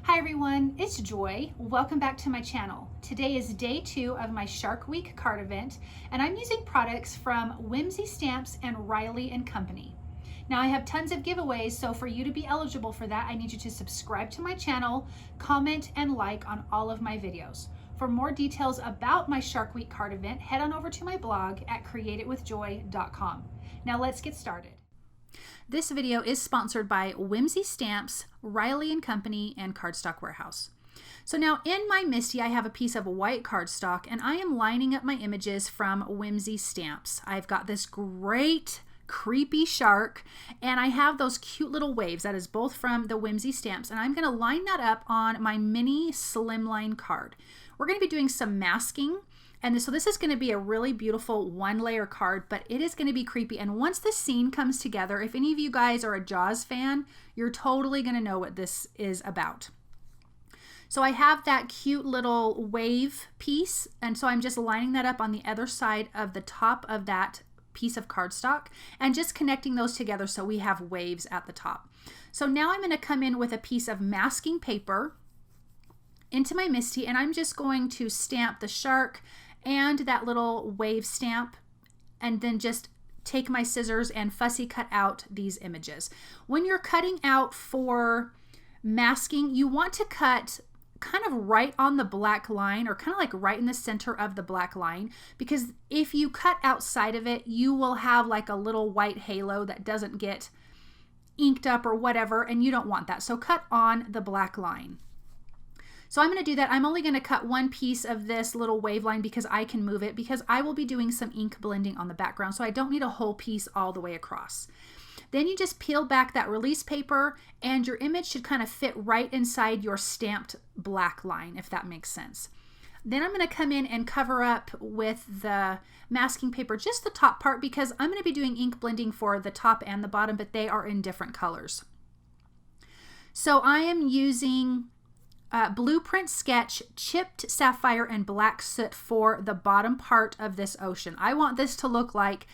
Hi everyone, it's Joy. Welcome back to my channel. Today is day 2 of my Shark Week card event, and I'm using products from Whimsy Stamps and Riley & Company. Now I have tons of giveaways, so for you to be eligible for that, I need you to subscribe to my channel, comment, and like on all of my videos. For more details about my Shark Week card event, head on over to my blog at createitwithjoy.com. Now let's get started. This video is sponsored by Whimsy Stamps, Riley & Company, and Cardstock Warehouse. So now in my Misty, I have a piece of white cardstock, and I am lining up my images from Whimsy Stamps. I've got this great creepy shark, and I have those cute little waves. That is both from the Whimsy Stamps, and I'm going to line that up on my mini slimline card. We're going to be doing some masking. And so this is going to be a really beautiful one-layer card, but it is going to be creepy. And once the scene comes together, if any of you guys are a Jaws fan, you're totally going to know what this is about. So I have that cute little wave piece, and so I'm just lining that up on the other side of the top of that piece of cardstock and just connecting those together so we have waves at the top. So now I'm going to come in with a piece of masking paper into my Misty, and I'm just going to stamp the shark and that little wave stamp, and then just take my scissors and fussy cut out these images. When you're cutting out for masking, you want to cut kind of right on the black line, or kind of like right in the center of the black line, because if you cut outside of it, you will have like a little white halo that doesn't get inked up or whatever, and you don't want that. So cut on the black line. So I'm going to do that. I'm only going to cut one piece of this little wave line because I can move it, because I will be doing some ink blending on the background, so I don't need a whole piece all the way across. Then you just peel back that release paper, and your image should kind of fit right inside your stamped black line, if that makes sense. Then I'm going to come in and cover up with the masking paper just the top part, because I'm going to be doing ink blending for the top and the bottom, but they are in different colors. So I am using Blueprint Sketch, Chipped Sapphire, and Black Soot for the bottom part of this ocean. I want this to look like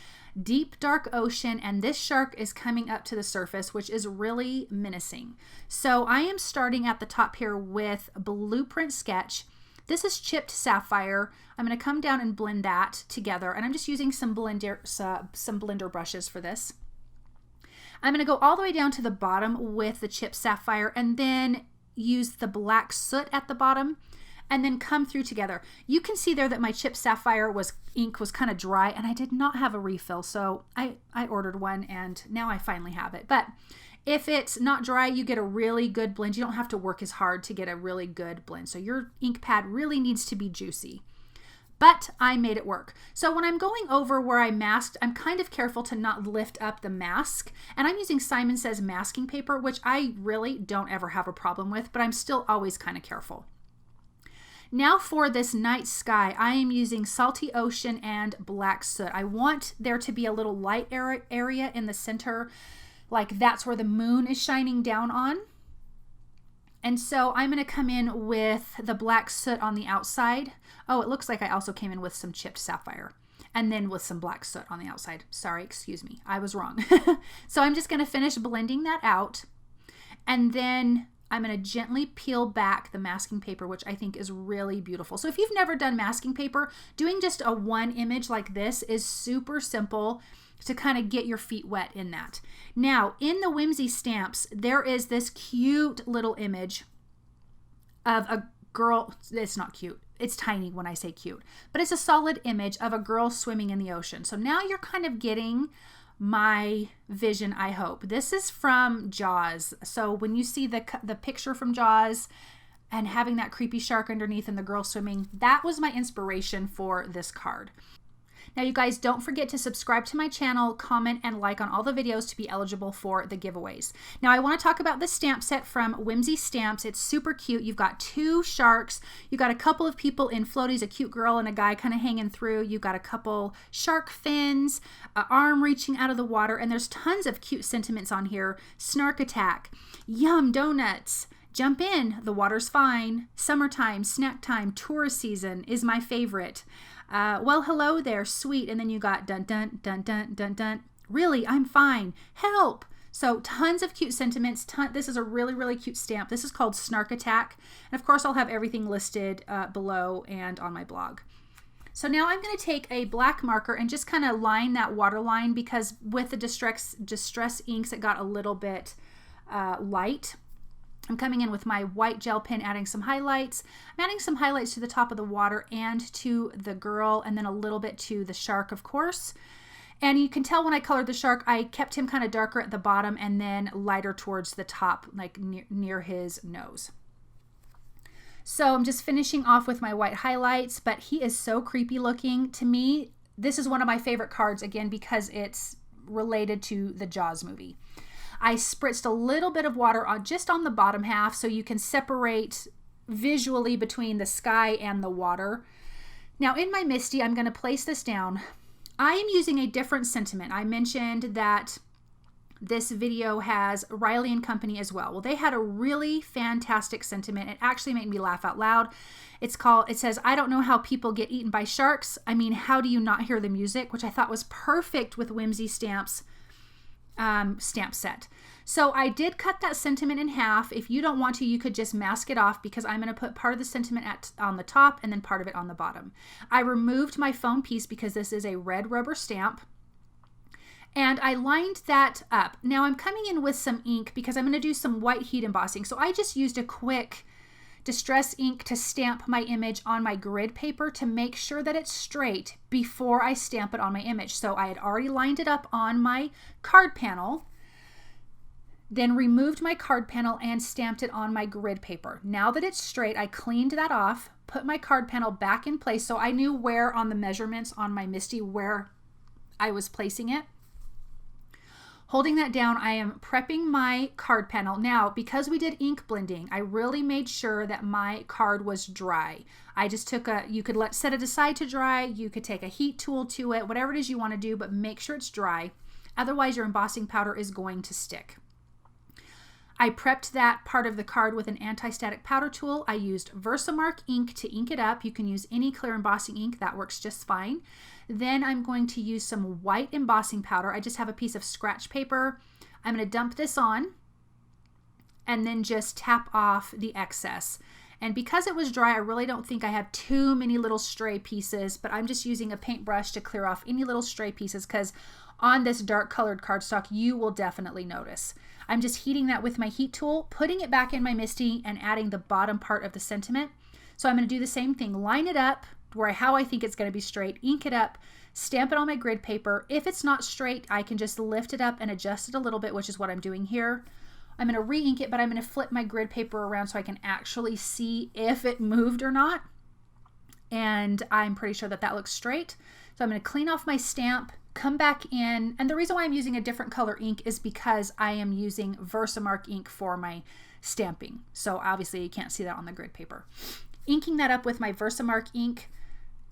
deep dark ocean, and this shark is coming up to the surface, which is really menacing. So I am starting at the top here with Blueprint Sketch. This is Chipped Sapphire. I'm going to come down and blend that together, and I'm just using some blender brushes for this. I'm going to go all the way down to the bottom with the Chipped Sapphire, and then use the Black Soot at the bottom, and then come through together. You can see there that my Chipped Sapphire ink was kind of dry, and I did not have a refill, so I ordered one, and now I finally have it. But if it's not dry, you get a really good blend. You don't have to work as hard to get a really good blend. So your ink pad really needs to be juicy. But I made it work. So when I'm going over where I masked, I'm kind of careful to not lift up the mask. And I'm using Simon Says masking paper, which I really don't ever have a problem with, but I'm still always kind of careful. Now for this night sky, I am using Salty Ocean and Black Soot. I want there to be a little light area in the center, like that's where the moon is shining down on. And so I'm going to come in with the Black Soot on the outside. Oh, it looks like I also came in with some Chipped Sapphire, and then with some Black Soot on the outside. Sorry, excuse me, I was wrong. So I'm just going to finish blending that out, and then I'm going to gently peel back the masking paper, which I think is really beautiful. So if you've never done masking paper, doing just a one image like this is super simple to kind of get your feet wet in that. Now, in the Whimsy Stamps, there is this cute little image of a girl. It's not cute. It's tiny when I say cute, but it's a solid image of a girl swimming in the ocean. So now you're kind of getting my vision, I hope. This is from Jaws. So when you see the picture from Jaws and having that creepy shark underneath and the girl swimming, that was my inspiration for this card. Now you guys, don't forget to subscribe to my channel, comment, and like on all the videos to be eligible for the giveaways. Now I want to talk about the stamp set from Whimsy Stamps. It's super cute. You've got 2 sharks. You've got a couple of people in floaties, a cute girl and a guy kind of hanging through. You've got a couple shark fins, an arm reaching out of the water, and there's tons of cute sentiments on here. Snark Attack, Yum Donuts, Jump in, the water's fine, summertime, snack time, tourist season is my favorite. Well, hello there, sweet, and then you got dun dun dun dun dun dun. Really, I'm fine. Help! So tons of cute sentiments. This is a really, really cute stamp. This is called Snark Attack. And of course, I'll have everything listed below and on my blog. So now I'm going to take a black marker and just kind of line that water line, because with the Distress inks, it got a little bit light. I'm coming in with my white gel pen, adding some highlights. I'm adding some highlights to the top of the water and to the girl, and then a little bit to the shark, of course. And you can tell when I colored the shark, I kept him kind of darker at the bottom and then lighter towards the top, like near his nose. So I'm just finishing off with my white highlights, but he is so creepy looking. To me, this is one of my favorite cards, again, because it's related to the Jaws movie. I spritzed a little bit of water just on the bottom half so you can separate visually between the sky and the water. Now in my Misty, I'm going to place this down. I am using a different sentiment. I mentioned that this video has Riley & Company as well. Well, they had a really fantastic sentiment. It actually made me laugh out loud. It says, "I don't know how people get eaten by sharks. I mean, how do you not hear the music?" Which I thought was perfect with Whimsy Stamps stamp set. So I did cut that sentiment in half. If you don't want to, you could just mask it off, because I'm going to put part of the sentiment on the top and then part of it on the bottom. I removed my foam piece because this is a red rubber stamp, and I lined that up. Now I'm coming in with some ink because I'm going to do some white heat embossing. So I just used a quick Distress ink to stamp my image on my grid paper to make sure that it's straight before I stamp it on my image. So I had already lined it up on my card panel, then removed my card panel and stamped it on my grid paper. Now that it's straight, I cleaned that off, put my card panel back in place so I knew where on the measurements on my Misty where I was placing it. Holding that down, I am prepping my card panel. Now, because we did ink blending, I really made sure that my card was dry. I just took you could set it aside to dry, you could take a heat tool to it, whatever it is you want to do, but make sure it's dry. Otherwise, your embossing powder is going to stick. I prepped that part of the card with an anti-static powder tool. I used VersaMark ink to ink it up. You can use any clear embossing ink, that works just fine. Then I'm going to use some white embossing powder. I just have a piece of scratch paper. I'm going to dump this on and then just tap off the excess. And because it was dry, I really don't think I have too many little stray pieces, but I'm just using a paintbrush to clear off any little stray pieces, because on this dark colored cardstock, you will definitely notice. I'm just heating that with my heat tool, putting it back in my Misty and adding the bottom part of the sentiment. So I'm going to do the same thing, line it up how I think it's going to be straight, ink it up, stamp it on my grid paper. If it's not straight, I can just lift it up and adjust it a little bit, which is what I'm doing here. I'm going to re-ink it, but I'm going to flip my grid paper around so I can actually see if it moved or not. And I'm pretty sure that that looks straight. So I'm going to clean off my stamp, come back in, and the reason why I'm using a different color ink is because I am using VersaMark ink for my stamping. So obviously you can't see that on the grid paper. Inking that up with my VersaMark ink,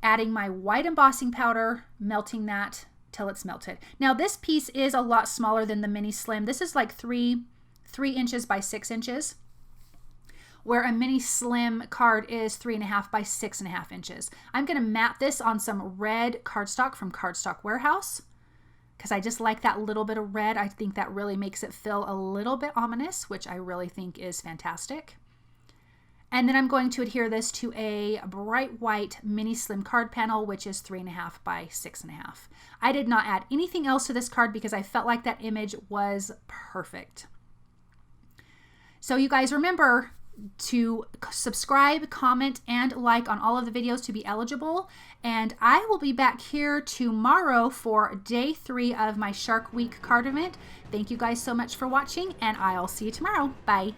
adding my white embossing powder, melting that till it's melted. Now this piece is a lot smaller than the mini slim. This is like 3 inches by 6 inches, where a mini slim card is 3.5 by 6.5 inches. I'm going to mat this on some red cardstock from Cardstock Warehouse, because I just like that little bit of red. I think that really makes it feel a little bit ominous, which I really think is fantastic. And then I'm going to adhere this to a bright white mini slim card panel, which is 3.5 by 6.5. I did not add anything else to this card because I felt like that image was perfect. So you guys remember to subscribe, comment, and like on all of the videos to be eligible. And I will be back here tomorrow for day 3 of my Shark Week card event. Thank you guys so much for watching, and I'll see you tomorrow. Bye.